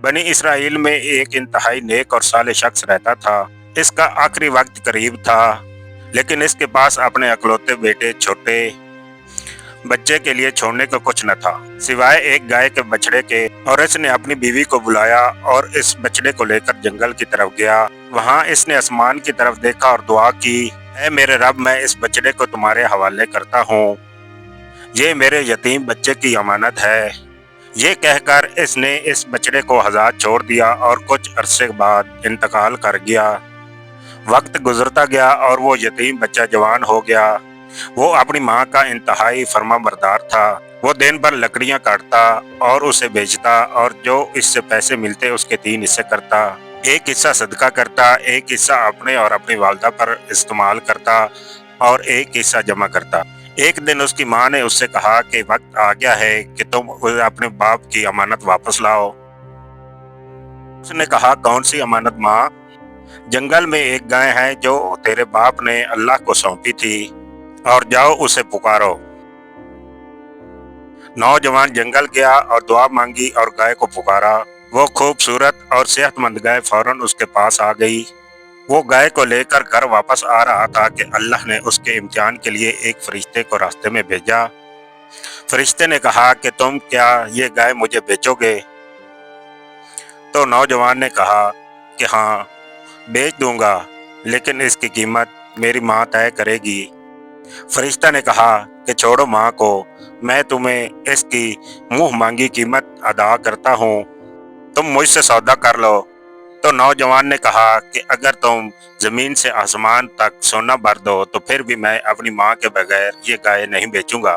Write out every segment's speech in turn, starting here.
बनी इसराइल में एक इंतहाई नेक और साले शख्स रहता था। इसका आखिरी वक्त करीब था, लेकिन इसके पास अपने अकलौते बेटे छोटे बच्चे के लिए छोड़ने को कुछ न था सिवाय एक गाय के बछड़े के। और इसने अपनी बीवी को बुलाया और इस बछड़े को लेकर जंगल की तरफ गया। वहां इसने आसमान की तरफ देखा और दुआ की, ऐ मेरे रब, मैं इस बछड़े को तुम्हारे हवाले करता हूँ। ये मेरे यतीम बच्चे की अमानत है। ये कहकर इसने इस बछड़े को आजाद छोड़ दिया और कुछ अरसे बाद इंतकाल कर गया। वक्त गुजरता गया और वो यतीम बच्चा जवान हो गया। वो अपनी माँ का इंतहाई फर्माबरदार था। वो दिन भर लकड़ियां काटता और उसे बेचता और जो इससे पैसे मिलते उसके 3 हिस्से करता। एक हिस्सा सदका करता, एक हिस्सा अपने और अपनी वालदा पर इस्तेमाल करता और एक हिस्सा जमा करता। एक दिन उसकी माँ ने उससे कहा कि वक्त आ गया है कि तुम अपने बाप की अमानत वापस लाओ। उसने कहा, कौन सी अमानत माँ? जंगल में एक गाय है जो तेरे बाप ने अल्लाह को सौंपी थी, और जाओ उसे पुकारो। नौजवान जंगल गया और दुआ मांगी और गाय को पुकारा। वो खूबसूरत और सेहतमंद गाय फौरन उसके पास आ गई। वो गाय को लेकर घर वापस आ रहा था कि अल्लाह ने उसके इम्तिहान के लिए एक फरिश्ते को रास्ते में भेजा। फरिश्ते ने कहा कि तुम क्या ये गाय मुझे बेचोगे? तो नौजवान ने कहा कि हाँ, बेच दूंगा, लेकिन इसकी कीमत मेरी माँ तय करेगी। फरिश्ता ने कहा कि छोड़ो माँ को, मैं तुम्हें इसकी मुंह मांगी कीमत अदा करता हूँ, तुम मुझसे सौदा कर लो। तो नौजवान ने कहा कि अगर तुम जमीन से आसमान तक सोना भर दो तो फिर भी मैं अपनी माँ के बगैर ये गाय नहीं बेचूंगा।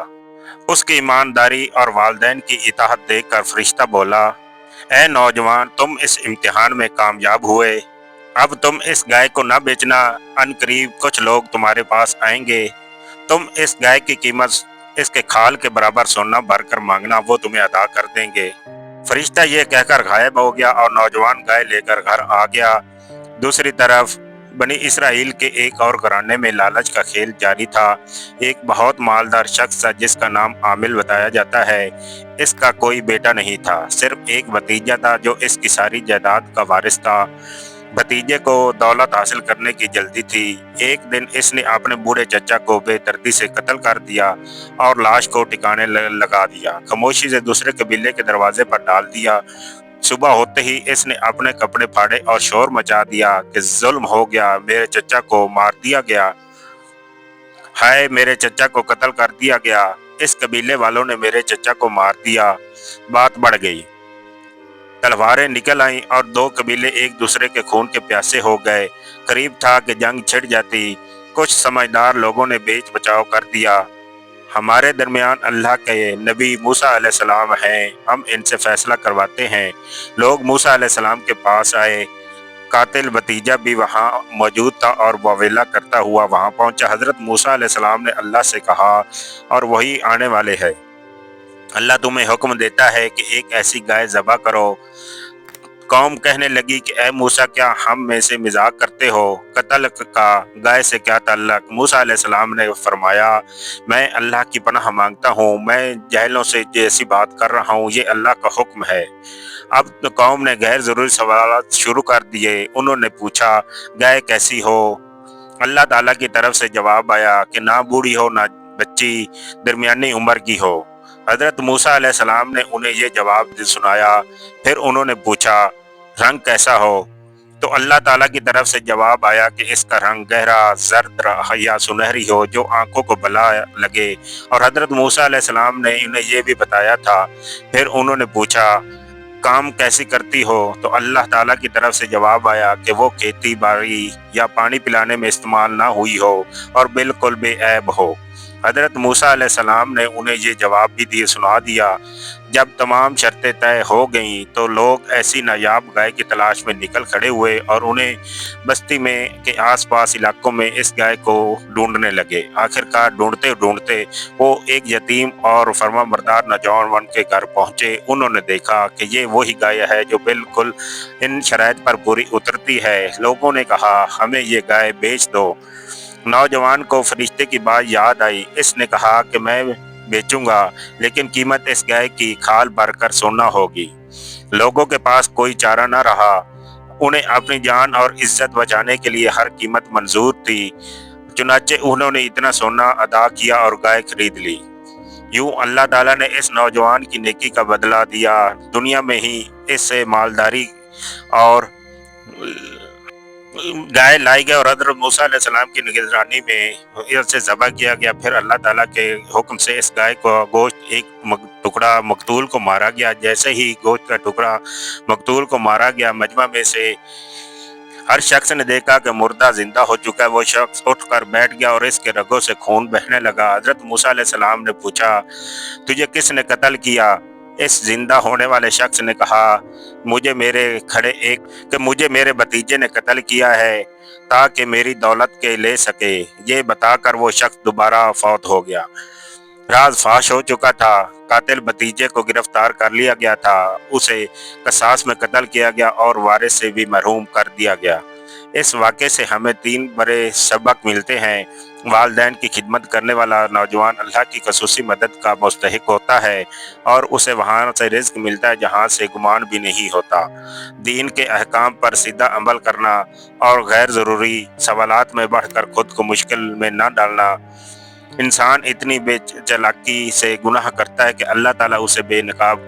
उसकी ईमानदारी और वालिदैन की इताअत देखकर फरिश्ता बोला, ऐ नौजवान, तुम इस इम्तिहान में कामयाब हुए। अब तुम इस गाय को न बेचना, अनकरीब कुछ लोग तुम्हारे पास आएंगे। तुम इस गाय की कीमत इसके खाल के बराबर सोना भरकर मांगना, वो तुम्हें अदा कर देंगे। फरिश्ता ये कहकर गायब हो गया और नौजवान गाय लेकर घर आ गया। दूसरी तरफ बनी इसराइल के एक और घराने में लालच का खेल जारी था। एक बहुत मालदार शख्स था जिसका नाम आमिल बताया जाता है। इसका कोई बेटा नहीं था, सिर्फ एक भतीजा था जो इसकी सारी जायदाद का वारिस था। भतीजे को दौलत हासिल करने की जल्दी थी। एक दिन इसने अपने बूढ़े चचा को बेदर्दी से कत्ल कर दिया और लाश को ठिकाने लगा दिया। खामोशी से दूसरे कबीले के दरवाजे पर डाल दिया। सुबह होते ही इसने अपने कपड़े फाड़े और शोर मचा दिया कि जुल्म हो गया, मेरे चचा को मार दिया गया। हाय, मेरे चचा को कत्ल कर दिया गया, इस कबीले वालों ने मेरे चचा को मार दिया। बात बढ़ गई, तलवारें निकल आईं और 2 कबीले एक दूसरे के खून के प्यासे हो गए। करीब था कि जंग छिड़ जाती। कुछ समझदार लोगों ने बेच बचाव कर दिया। हमारे दरमियान अल्लाह के नबी मूसा अलैहिस्सलाम हैं, हम इनसे फैसला करवाते हैं। लोग मूसा अलैहिस्सलाम के पास आए। कातिल भतीजा भी वहाँ मौजूद था और वावेला करता हुआ वहाँ पहुंचा। हजरत मूसा अलैहिस्सलाम ने अल्लाह से कहा, और वही आने वाले हैं, अल्लाह तुम्हें हुक्म देता है कि एक ऐसी गाय ज़बह करो। कौम कहने लगी कि ए मूसा, क्या हम में से मजाक करते हो? कत्ल का गाय से क्या ताल्लुक? मूसा अलैहिस्सलाम ने फरमाया, मैं अल्लाह की पनाह मांगता हूँ, मैं जाहिलों से जैसी बात कर रहा हूँ, ये अल्लाह का हुक्म है। अब तो कौम ने गैर ज़रूरी सवाल शुरू कर दिए। उन्होंने पूछा, गाय कैसी हो? अल्लाह ताला की तरफ से जवाब आया कि ना बूढ़ी हो ना बच्ची, दरमियानी उम्र की हो। हजरत मूसा अलैहिस्सलाम ने उन्हें ये जवाब सुनाया। फिर उन्होंने पूछा, रंग कैसा हो? तो अल्लाह ताला की तरफ से जवाब आया कि इसका रंग गहरा जर्द या सुनहरी हो, जो आंखों को भला लगे। और हजरत मूसा अलैहिस्सलाम ने उन्हें ये भी बताया था। फिर उन्होंने पूछा, काम कैसी करती हो? तो अल्लाह ताला की तरफ से जवाब आया कि वो खेती बाड़ी या पानी पिलाने में इस्तेमाल ना हुई हो और बिल्कुल बेऐब हो। हजरत मूसा अलैहिस्सलाम ने उन्हें ये जवाब भी दिए सुना दिया। जब तमाम शर्तें तय हो गईं तो लोग ऐसी नायाब गाय की तलाश में निकल खड़े हुए और उन्हें बस्ती में के आसपास इलाकों में इस गाय को ढूंढने लगे। आखिरकार ढूंढते ढूंढते वो एक यतीम और फर्माबरदार नौजवान के घर पहुंचे। उन्होंने देखा कि ये वही गाय है जो बिल्कुल इन शराइत पर पूरी उतरती है। लोगों ने कहा, हमें ये गाय बेच दो। नौजवान को फरिश्ते की बात याद आई। इसने कहा कि मैं बेचूंगा, लेकिन कीमत इस गाय की खाल भरकर सोना होगी। लोगों के पास कोई चारा न रहा। उन्हें अपनी जान और इज्जत बचाने के लिए हर कीमत मंजूर थी। चुनाचे उन्होंने इतना सोना अदा किया और गाय खरीद ली। यूं अल्लाह ताला ने इस नौजवान की नेकी का बदला दिया। दुनिया में ही इससे मालदारी और गाय लाई गई और हजरत मूसा अलैहिस्सलाम की निगरानी में इसे ज़बह किया गया। फिर अल्लाह ताला के हुक्म से इस गाय को गोश्त एक टुकड़ा मकतूल को मारा गया। जैसे ही गोश्त का टुकड़ा मकतूल को मारा गया, मजमा में से हर शख्स ने देखा कि मुर्दा जिंदा हो चुका है। वो शख्स उठकर बैठ गया और इसके रगों से खून बहने लगा। हजरत मूसा अलैहिस्सलाम ने पूछा, तुझे किसने कत्ल किया? इस जिंदा होने वाले शख्स ने कहा, मुझे मेरे भतीजे ने कत्ल किया है ताकि मेरी दौलत के ले सके। ये बताकर वो शख्स दोबारा फौत हो गया। राज फाश हो चुका था। कातिल भतीजे को गिरफ्तार कर लिया गया था। उसे कसास में कत्ल किया गया और वारिस से भी महरूम कर दिया गया। इस वाक़े से हमें 3 बड़े सबक मिलते हैं। वालिदैन की खिदमत करने वाला नौजवान अल्लाह की खसूसी मदद का मुस्तहिक होता है और उसे वहाँ से रिज़्क मिलता है जहाँ से गुमान भी नहीं होता। दीन के अहकाम पर सीधा अमल करना और गैर ज़रूरी सवालात में बढ़कर खुद को मुश्किल में न डालना। इंसान इतनी बेचालाकी से गुनाह करता है कि अल्लाह ताला उसे बेनकाब